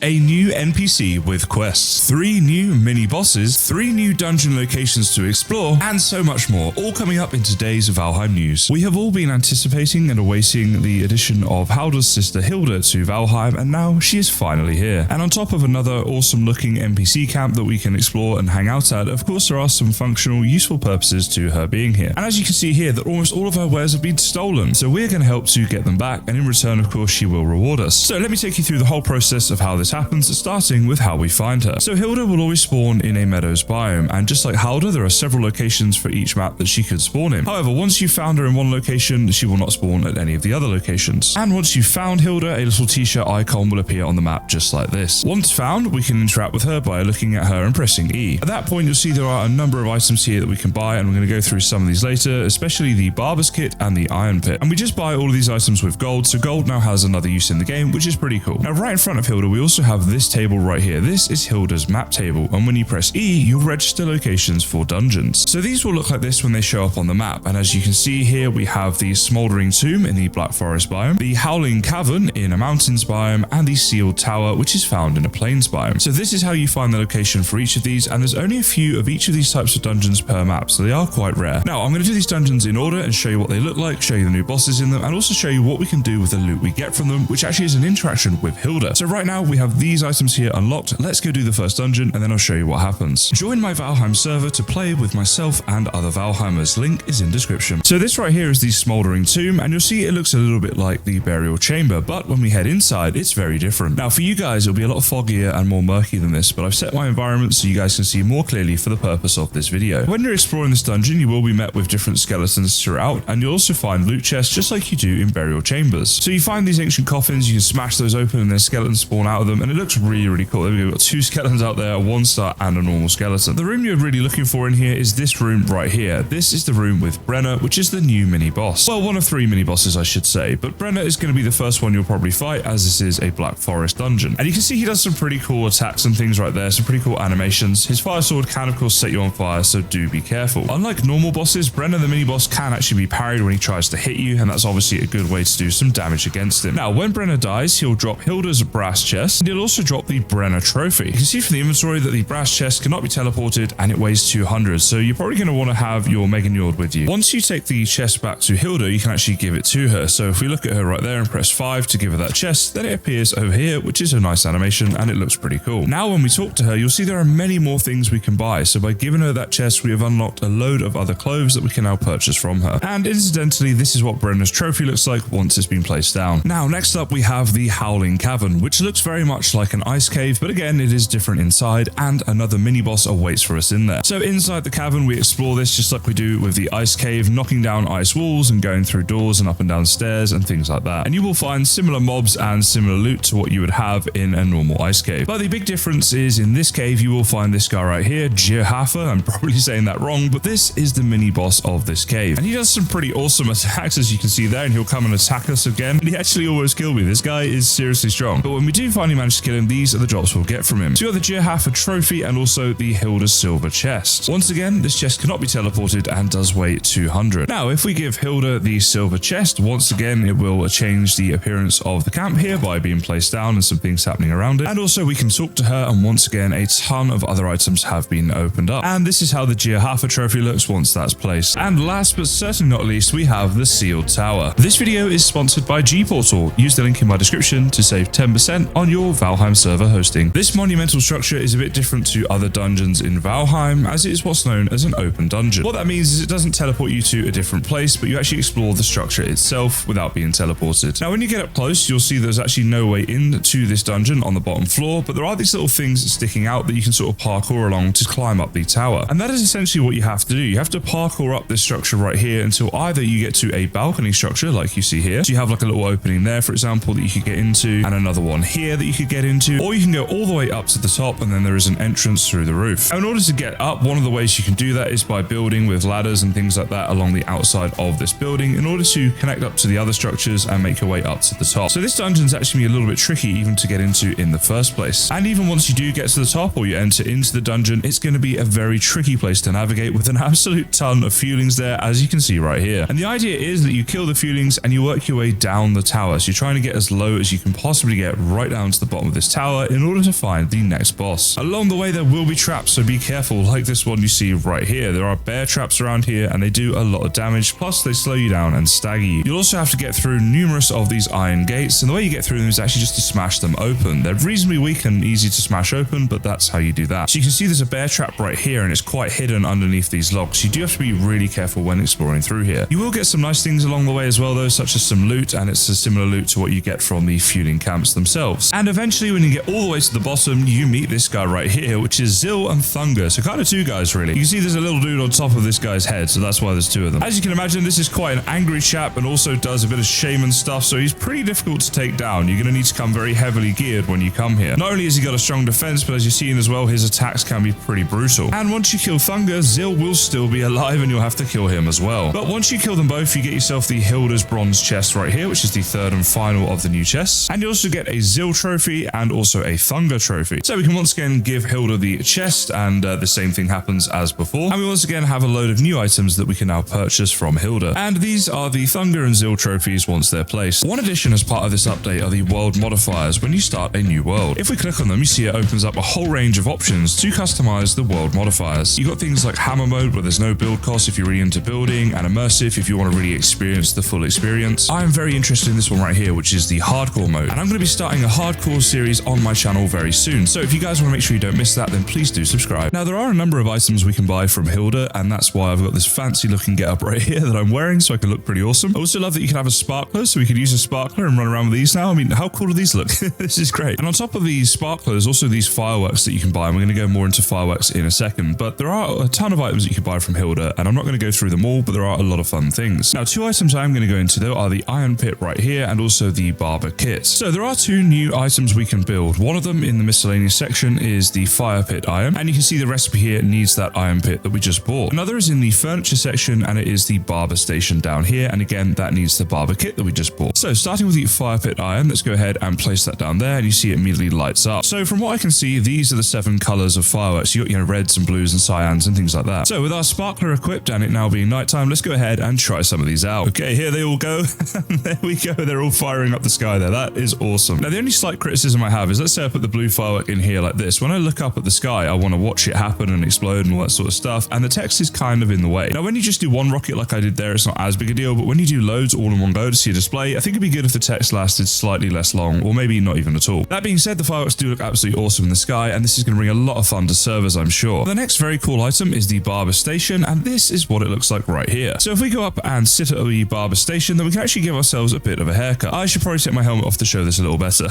A new NPC with quests, 3 new mini-bosses, 3 new dungeon locations to explore, and so much more, all coming up in today's Valheim news. We have all been anticipating and awaiting the addition of Hildir's sister Hildir to Valheim, and now she is finally here. And on top of another awesome looking NPC camp that we can explore and hang out at, of course there are some functional, useful purposes to her being here. And as you can see here, that almost all of her wares have been stolen, so we're going to help to get them back, and in return of course she will reward us. So let me take you through the whole process of how this happens, starting with how we find her. So Hildir will always spawn in a meadows biome, and just like Hildir, there are several locations for each map that she could spawn in. However, once you've found her in one location, she will not spawn at any of the other locations. And once you've found Hildir, a little t-shirt icon will appear on the map just like this. Once found, we can interact with her by looking at her and pressing E. At that point, you'll see there are a number of items here that we can buy, and we're going to go through some of these later, especially the barber's kit and the iron pit. And we just buy all of these items with gold, so gold now has another use in the game, which is pretty cool. Now, right in front of Hildir, we also have this table right here. This is Hildir's map table, and when you press E, you'll register locations for dungeons. So these will look like this when they show up on the map, and as you can see here, we have the Smoldering Tomb in the Black Forest biome, the Howling Cavern in a mountains biome, and the Sealed Tower, which is found in a plains biome. So this is how you find the location for each of these, and there's only a few of each of these types of dungeons per map, so they are quite rare. Now, I'm going to do these dungeons in order and show you what they look like, show you the new bosses in them, and also show you what we can do with the loot we get from them, which actually is an interaction with Hildir. So right now, we have these items here unlocked. Let's go do the first dungeon, and then I'll show you what happens. Join my Valheim server to play with myself and other Valheimers. Link is in description. So this right here is the Smoldering Tomb, and you'll see it looks a little bit like the Burial Chamber, but when we head inside, it's very different. Now for you guys, it'll be a lot foggier and more murky than this, but I've set my environment so you guys can see more clearly for the purpose of this video. When you're exploring this dungeon, you will be met with different skeletons throughout, and you'll also find loot chests just like you do in Burial Chambers. So you find these ancient coffins, you can smash those open and then skeletons spawn out of them, and it looks really cool. There we go, we've got 2 skeletons out there, a 1-star and a normal skeleton. The room you're really looking for in here is this room right here. This is the room with Brenna, which is the new mini boss. Well, one of 3 mini bosses I should say, but Brenna is going to be the first one you'll probably fight, as this is a Black Forest dungeon. And you can see he does some pretty cool attacks and things right there, some pretty cool animations. His fire sword can of course set you on fire, so do be careful. Unlike normal bosses, Brenna the mini boss can actually be parried when he tries to hit you, and that's obviously a good way to do some damage against him. Now, when Brenna dies, he'll drop Hildir's brass chest, and he'll also drop the Brenna trophy. You can see from the inventory that the brass chest cannot be teleported, and it weighs 200, so you're probably going to want to have your Mega Njord with you. Once you take the chest back to Hildir, you can actually give it to her. So if we look at her right there and press 5 to give her that chest, then it appears over here, which is a nice animation, and it looks pretty cool. Now when we talk to her, you'll see there are many more things we can buy. So by giving her that chest, we have unlocked a load of other clothes that we can now purchase from her. And incidentally, this is what Brenna's trophy looks like once it's been placed down. Now, next up, we have the Howling Cavern, which looks very much like an ice cave, but again, it is different inside, and another mini boss awaits for us in there. So inside the cavern, we explore this just like we do with the ice cave, knocking down ice walls and going through doors and up and down stairs and things like that. And you will find similar mobs and similar loot to what you would have in a normal ice cave. But the big difference is in this cave, you will find this guy right here, Jirhafa. I'm probably saying that wrong, but this is the mini boss of this cave. And he does some pretty awesome attacks, as you can see there, and he'll come and attack us again. And he actually almost killed me. This guy is seriously strong. But when we do finally manage to kill him, these are the drops we'll get from him. So you got the Jirhafa trophy and also the Hildir's silver chest. Once again, this chest cannot be teleported and does weigh 200. Now, if we give Hildir the silver chest, once again, it will change the appearance of the camp here by being placed down and some things happening around it. And also we can talk to her, and once again, a ton of other items have been opened up. And this is how the Jirhafa trophy looks once that's placed. And last but certainly not least, we have the Sealed Tower. This video is sponsored by G-Portal. Use the link in my description to save 10% on your Valheim server hosting. This monumental structure is a bit different to other dungeons in Valheim, as it is what's known as an open dungeon. What that means is it doesn't teleport you to a different place, but you actually explore the structure itself without being teleported. Now, when you get up close, you'll see there's actually no way into this dungeon on the bottom floor, but there are these little things sticking out that you can sort of parkour along to climb up the tower. And that is essentially what you have to do. You have to parkour up this structure right here until either you get to a balcony structure like you see here. So you have like a little opening there, for example, that you could get into, and another one here that you could get into, or you can go all the way up to the top, and then there is an entrance through the roof. Now, in order to get up, one of the ways you can do that is by building with ladders and things like that along the outside of this building in order to connect up to the other structures and make your way up to the top. So this dungeon is actually a little bit tricky even to get into in the first place. And even once you do get to the top or you enter into the dungeon, it's going to be a very tricky place to navigate with an absolute ton of feelings there, as you can see right here. And the idea is that you kill the feelings and you work your way down the tower. So you're trying to get as low as you can possibly get right down to the bottom of this tower. tower in order to find the next boss. Along the way, there will be traps, so be careful, like this one you see right here. There are bear traps around here, and they do a lot of damage, plus they slow you down and stagger you. You'll also have to get through numerous of these iron gates, and the way you get through them is actually just to smash them open. They're reasonably weak and easy to smash open, but that's how you do that. So you can see there's a bear trap right here, and it's quite hidden underneath these logs. You do have to be really careful when exploring through here. You will get some nice things along the way as well, though, such as some loot, and it's a similar loot to what you get from the fueling camps themselves. And eventually, when you get all the way to the bottom, you meet this guy right here, which is Zil and Thunger. So kind of two guys, really. You can see there's a little dude on top of this guy's head, so that's why there's two of them. As you can imagine, this is quite an angry chap and also does a bit of shaman stuff, so he's pretty difficult to take down. You're going to need to come very heavily geared when you come here. Not only has he got a strong defense, but as you've seen as well, his attacks can be pretty brutal. And once you kill Thunger, Zil will still be alive and you'll have to kill him as well. But once you kill them both, you get yourself the Hildir's bronze chest right here, which is the third and final of the new chests. And you also get a Zil trophy and also a Thunger trophy. So we can once again give Hildir the chest, and the same thing happens as before. And we once again have a load of new items that we can now purchase from Hildir. And these are the Thunger and Zil trophies once they're placed. One addition as part of this update are the world modifiers when you start a new world. If we click on them, you see it opens up a whole range of options to customize the world modifiers. You've got things like hammer mode, where there's no build cost if you're really into building, and immersive if you want to really experience the full experience. I am very interested in this one right here, which is the hardcore mode. And I'm going to be starting a hardcore series on my channel very soon. So if you guys want to make sure you don't miss that, then please do subscribe. Now, there are a number of items we can buy from Hildir, and that's why I've got this fancy looking getup right here that I'm wearing, so I can look pretty awesome. I also love that you can have a sparkler, so we could use a sparkler and run around with these now. I mean, how cool do these look? This is great. And on top of these sparklers, also these fireworks that you can buy, and we're going to go more into fireworks in a second, but there are a ton of items that you can buy from Hildir, and I'm not going to go through them all, but there are a lot of fun things. Now, two items I'm going to go into though are the iron pit right here and also the barber kit. So there are two new items we can build. One of them in the miscellaneous section is the fire pit iron, and you can see the recipe here needs that iron pit that we just bought. Another is in the furniture section, and it is the barber station down here, and again that needs the barber kit that we just bought. So starting with the fire pit iron, let's go ahead and place that down there, and you see it immediately lights up. So from what I can see, these are the 7 colors of fireworks. You got, reds and blues and cyans and things like that. So with our sparkler equipped and it now being nighttime, let's go ahead and try some of these out. Okay, here they all go. There we go. They're all firing up the sky there. That is awesome. Now, the only slight criticism I have is, let's say I put the blue firework in here like this. When I look up at the sky, I want to watch it happen and explode and all that sort of stuff, and the text is kind of in the way. Now, when you just do one rocket like I did there, it's not as big a deal, but when you do loads all in one go to see a display, I think it'd be good if the text lasted slightly less long, or maybe not even at all. That being said, the fireworks do look absolutely awesome in the sky, and this is going to bring a lot of fun to servers, I'm sure. The next very cool item is the barber station, and this is what it looks like right here. So if we go up and sit at the barber station, then we can actually give ourselves a bit of a haircut. I should probably take my helmet off to show this a little better.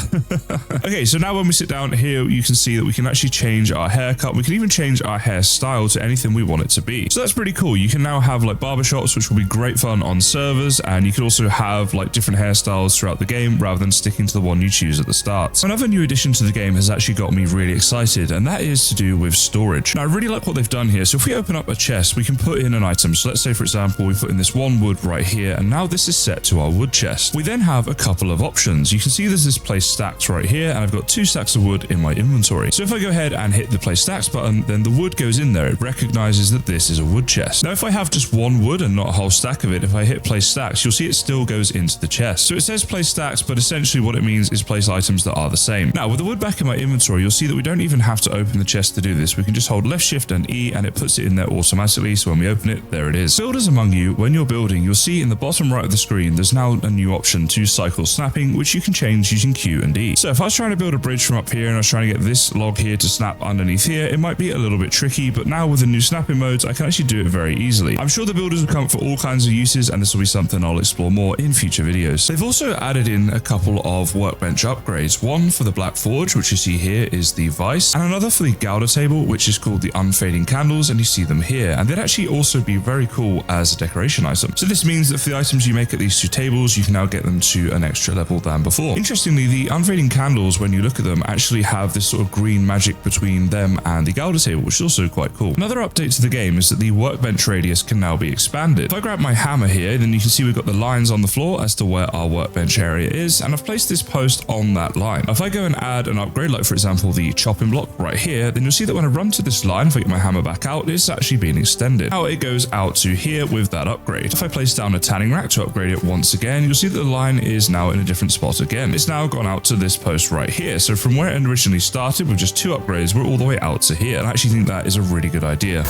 Okay, so now when we sit down here, you can see that we can actually change our haircut. We can even change our hairstyle to anything we want it to be. So that's pretty cool. You can now have like barbershops, which will be great fun on servers, and you can also have like different hairstyles throughout the game rather than sticking to the one you choose at the start. Another new addition to the game has actually got me really excited, and that is to do with storage. Now, I really like what they've done here. So if we open up a chest, we can put in an item. So let's say, for example, we put in this one wood right here, and now this is set to our wood chest. We then have a couple of options. You can see there's this place stacks right here, and I've got 2 stacks of wood in my inventory. So if I go ahead and hit the place stacks button, then the wood goes in there. It recognizes that this is a wood chest. Now, if I have just one wood and not a whole stack of it, if I hit place stacks, you'll see it still goes into the chest. So it says place stacks, but essentially what it means is place items that are the same. Now, with the wood back in my inventory, you'll see that we don't even have to open the chest to do this. We can just hold left shift and E, and it puts it in there automatically. So when we open it, there it is. Builders among you, when you're building, you'll see in the bottom right of the screen, there's now a new option to cycle snapping, which you can change using Q and E. So if I was trying to build a bridge from up here and I was trying to get this log here to snap underneath here, it might be a little bit tricky, but now with the new snapping modes, I can actually do it very easily. I'm sure the builders will come for all kinds of uses, and this will be something I'll explore more in future videos. They've also added in a couple of workbench upgrades. One for the Black Forge, which you see here is the Vice, and another for the Gouda table, which is called the Unfading Candles, and you see them here. And they'd actually also be very cool as a decoration item. So this means that for the items you make at these 2 tables, you can now get them to an extra level than before. Interestingly, the Unfading Candles, when you look at them, actually have this sort of green magic between them and the Gouda table, which is also quite cool. Another update to the game is that the workbench radius can now be expanded. If I grab my hammer here, then you can see we've got the lines on the floor as to where our workbench area is, and I've placed this post on that line. If I go and add an upgrade, like for example the chopping block right here, then you'll see that when I run to this line, if I get my hammer back out, it's actually being extended. Now it goes out to here with that upgrade. If I place down a tanning rack to upgrade it once again, you'll see that the line is now in a different spot again. It's now gone out to this post right here. So from where it originally started with just 2 upgrades, we're all the way out to here. And I actually think that is a really good idea.